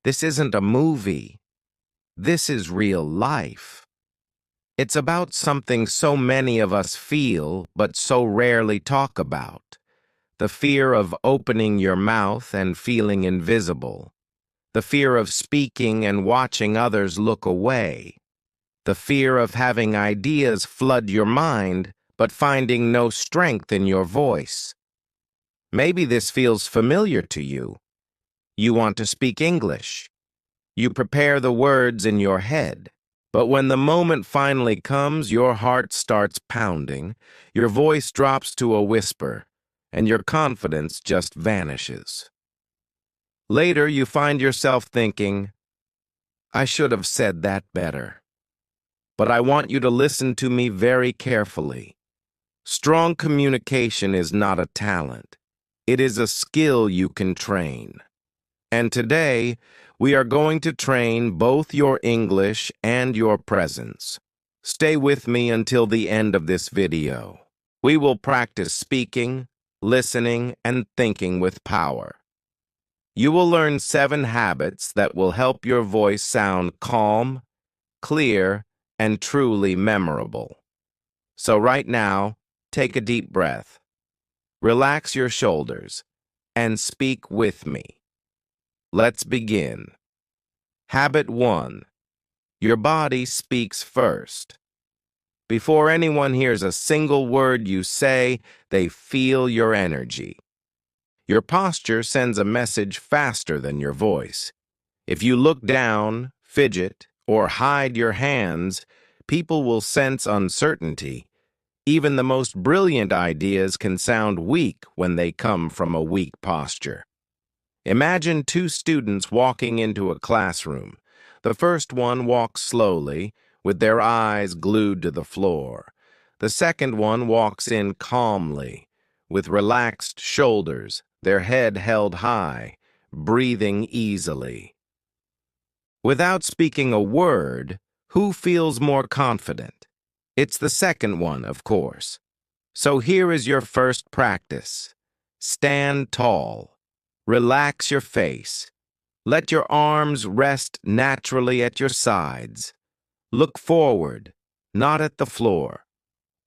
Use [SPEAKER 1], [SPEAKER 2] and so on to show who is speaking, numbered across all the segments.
[SPEAKER 1] This isn't a movie. This is real life. It's about something so many of us feel but so rarely talk about. The fear of opening your mouth and feeling invisible. The fear of speaking and watching others look away. The fear of having ideas flood your mind but finding no strength in your voice. Maybe this feels familiar to you. You want to speak English. You prepare the words in your head. But when the moment finally comes, your heart starts pounding, your voice drops to a whisper, and your confidence just vanishes. Later, you find yourself thinking, I should have said that better. But I want you to listen to me very carefully. Strong communication is not a talent. It is a skill you can train. And today, we are going to train both your English and your presence. Stay with me until the end of this video. We will practice speaking, listening, and thinking with power. You will learn 7 habits that will help your voice sound calm, clear, and truly memorable. So right now, take a deep breath. Relax your shoulders and speak with me. Let's begin. Habit 1. Your body speaks first. Before anyone hears a single word you say, they feel your energy. Your posture sends a message faster than your voice. If you look down, fidget, or hide your hands, people will sense uncertainty. Even the most brilliant ideas can sound weak when they come from a weak posture. Imagine 2 students walking into a classroom. The first one walks slowly, with their eyes glued to the floor. The second one walks in calmly, with relaxed shoulders, their head held high, breathing easily. Without speaking a word, who feels more confident? It's the second one, of course. So here is your first practice. Stand tall. Relax your face. Let your arms rest naturally at your sides. Look forward, not at the floor.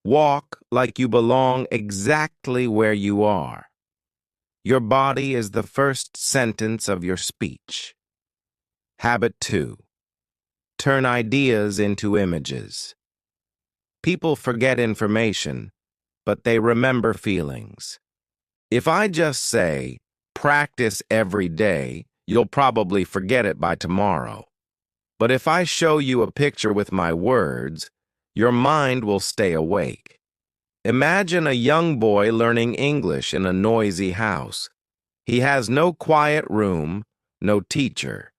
[SPEAKER 1] Walk like you belong exactly where you are. Your body is the first sentence of your speech. Habit 2. Turn ideas into images. People forget information, but they remember feelings. If I just say, practice every day, you'll probably forget it by tomorrow. But if I show you a picture with my words, your mind will stay awake. Imagine a young boy learning English in a noisy house. He has no quiet room, no teacher.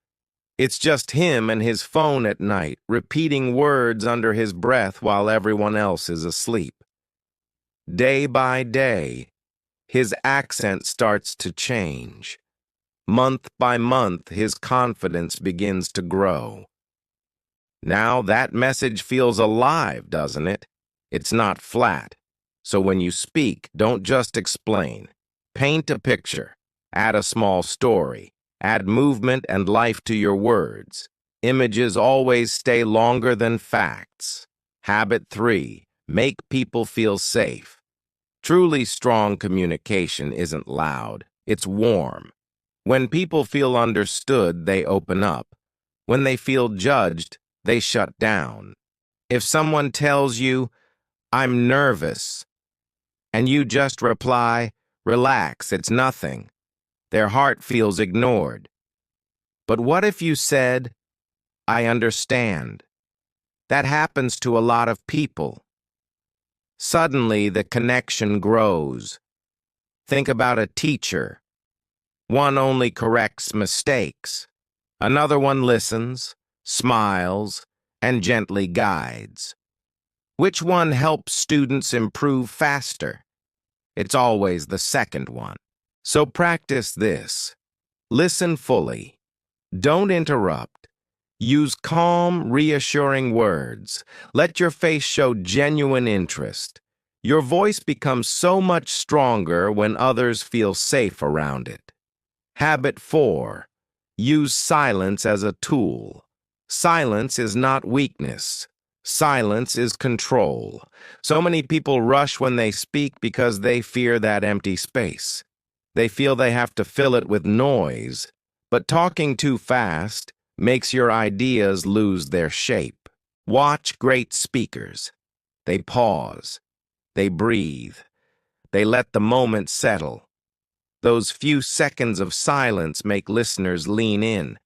[SPEAKER 1] It's just him and his phone at night, repeating words under his breath while everyone else is asleep. Day by day, his accent starts to change. Month by month, his confidence begins to grow. Now that message feels alive, doesn't it? It's not flat. So when you speak, don't just explain. Paint a picture. Add a small story. Add movement and life to your words. Images always stay longer than facts. Habit 3. Make people feel safe. Truly strong communication isn't loud. It's warm. When people feel understood, they open up. When they feel judged, they shut down. If someone tells you, I'm nervous, and you just reply, relax, it's nothing, their heart feels ignored. But what if you said, I understand? That happens to a lot of people. Suddenly, the connection grows. Think about a teacher. One only corrects mistakes. Another one listens, smiles, and gently guides. Which one helps students improve faster? It's always the second one. So practice this. Listen fully. Don't interrupt. Use calm, reassuring words. Let your face show genuine interest. Your voice becomes so much stronger when others feel safe around it. Habit 4. Use silence as a tool. Silence is not weakness. Silence is control. So many people rush when they speak because they fear that empty space. They feel they have to fill it with noise, but talking too fast makes your ideas lose their shape. Watch great speakers. They pause. They breathe. They let the moment settle. Those few seconds of silence make listeners lean in.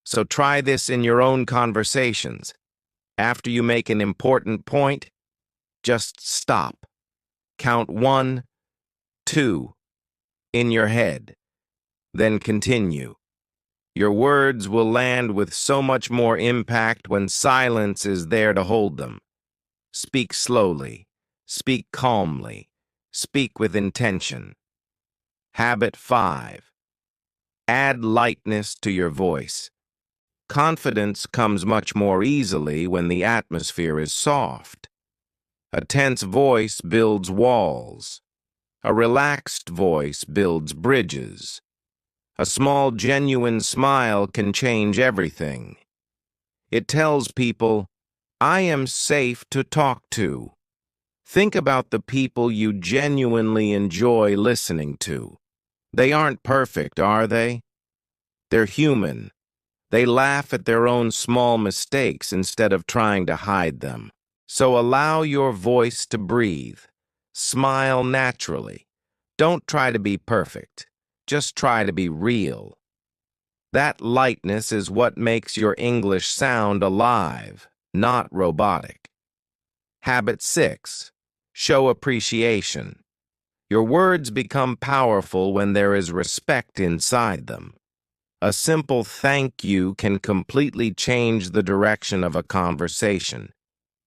[SPEAKER 1] So try this in your own conversations. After you make an important point, just stop. Count 1, 2 in your head. Then continue. Your words will land with so much more impact when silence is there to hold them. Speak slowly. Speak calmly. Speak with intention. Habit 5. Add lightness to your voice. Confidence comes much more easily when the atmosphere is soft. A tense voice builds walls. A relaxed voice builds bridges. A small, genuine smile can change everything. It tells people, I am safe to talk to. Think about the people you genuinely enjoy listening to. They aren't perfect, are they? They're human. They laugh at their own small mistakes instead of trying to hide them. So allow your voice to breathe. Smile naturally. Don't try to be perfect. Just try to be real. That lightness is what makes your English sound alive, not robotic. Habit 6. Show appreciation. Your words become powerful when there is respect inside them. A simple thank you can completely change the direction of a conversation.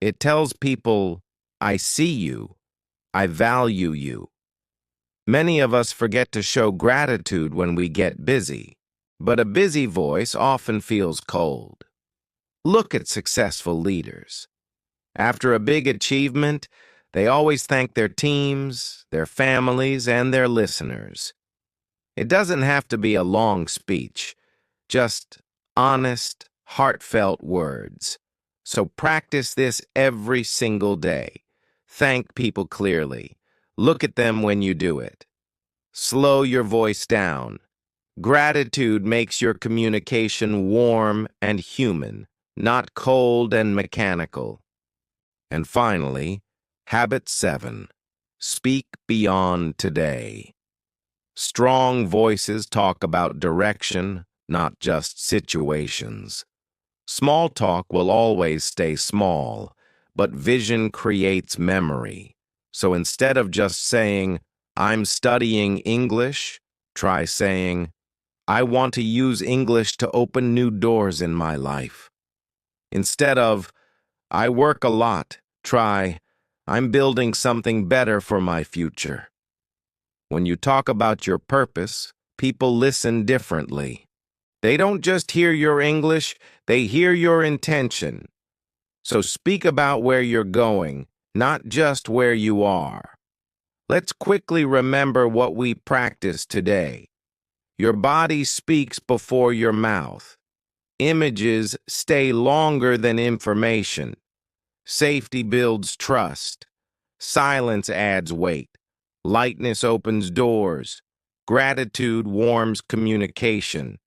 [SPEAKER 1] It tells people, I see you, I value you. Many of us forget to show gratitude when we get busy, but a busy voice often feels cold. Look at successful leaders. After a big achievement, they always thank their teams, their families, and their listeners. It doesn't have to be a long speech, just honest, heartfelt words. So practice this every single day. Thank people clearly. Look at them when you do it. Slow your voice down. Gratitude makes your communication warm and human, not cold and mechanical. And finally, habit 7. Speak beyond today. Strong voices talk about direction, not just situations. Small talk will always stay small, but vision creates memory. So instead of just saying, I'm studying English, try saying, I want to use English to open new doors in my life. Instead of, I work a lot, try, I'm building something better for my future. When you talk about your purpose, people listen differently. They don't just hear your English, they hear your intention. So speak about where you're going, not just where you are. Let's quickly remember what we practiced today. Your body speaks before your mouth. Images stay longer than information. Safety builds trust. Silence adds weight. Lightness opens doors. Gratitude warms communication.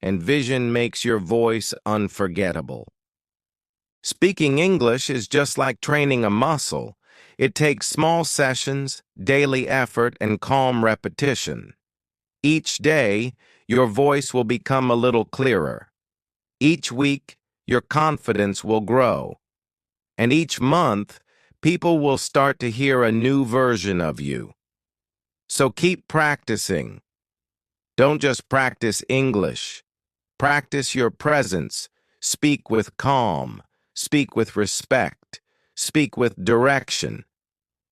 [SPEAKER 1] And vision makes your voice unforgettable. Speaking English is just like training a muscle. It takes small sessions, daily effort, and calm repetition. Each day, your voice will become a little clearer. Each week, your confidence will grow. And each month, people will start to hear a new version of you. So keep practicing. Don't just practice English. Practice your presence. Speak with calm. Speak with respect. Speak with direction.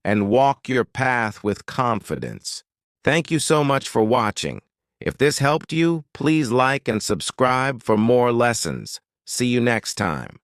[SPEAKER 1] And walk your path with confidence. Thank you so much for watching. If this helped you, please like and subscribe for more lessons. See you next time.